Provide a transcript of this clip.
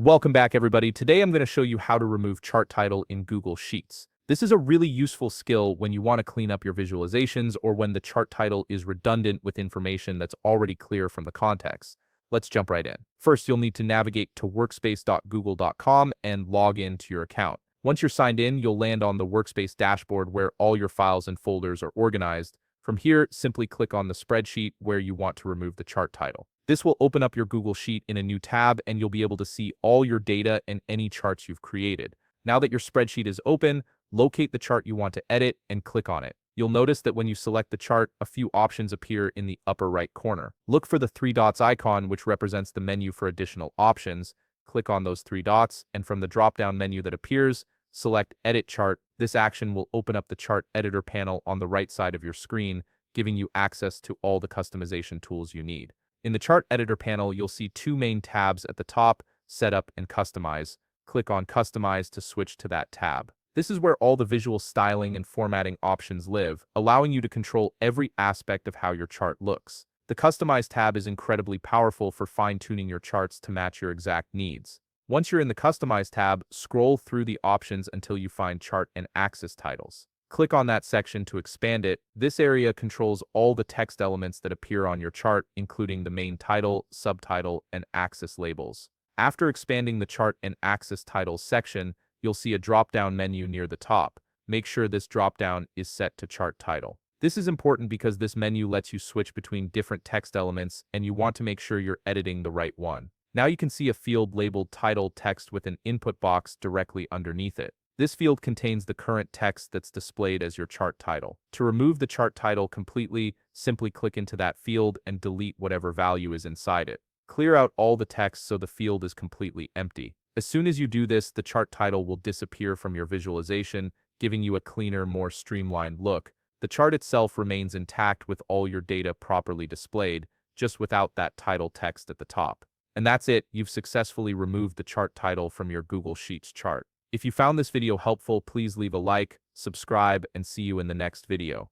Welcome back, everybody. Today I'm going to show you how to remove chart title in Google Sheets. This is a really useful skill when you want to clean up your visualizations or when the chart title is redundant with information that's already clear from the context. Let's jump right in. First, you'll need to navigate to workspace.google.com and log in to your account. Once you're signed in, you'll land on the Workspace dashboard where all your files and folders are organized. From here, simply click on the spreadsheet where you want to remove the chart title. This will open up your Google Sheet in a new tab and you'll be able to see all your data and any charts you've created. Now that your spreadsheet is open, locate the chart you want to edit and click on it. You'll notice that when you select the chart, a few options appear in the upper right corner. Look for the three dots icon, which represents the menu for additional options. Click on those three dots, and from the drop-down menu that appears, select Edit Chart. This action will open up the chart editor panel on the right side of your screen, giving you access to all the customization tools you need. In the chart editor panel, you'll see two main tabs at the top, Setup and Customize. Click on Customize to switch to that tab. This is where all the visual styling and formatting options live, allowing you to control every aspect of how your chart looks. The Customize tab is incredibly powerful for fine-tuning your charts to match your exact needs. Once you're in the Customize tab, scroll through the options until you find Chart and Axis titles. Click on that section to expand it. This area controls all the text elements that appear on your chart, including the main title, subtitle, and axis labels. After expanding the Chart and Axis titles section, you'll see a drop-down menu near the top. Make sure this drop-down is set to Chart Title. This is important because this menu lets you switch between different text elements, and you want to make sure you're editing the right one. Now you can see a field labeled Title text with an input box directly underneath it. This field contains the current text that's displayed as your chart title. To remove the chart title completely, simply click into that field and delete whatever value is inside it. Clear out all the text so the field is completely empty. As soon as you do this, the chart title will disappear from your visualization, giving you a cleaner, more streamlined look. The chart itself remains intact with all your data properly displayed, just without that title text at the top. And that's it, you've successfully removed the chart title from your Google Sheets chart. If you found this video helpful, please leave a like, subscribe, and see you in the next video.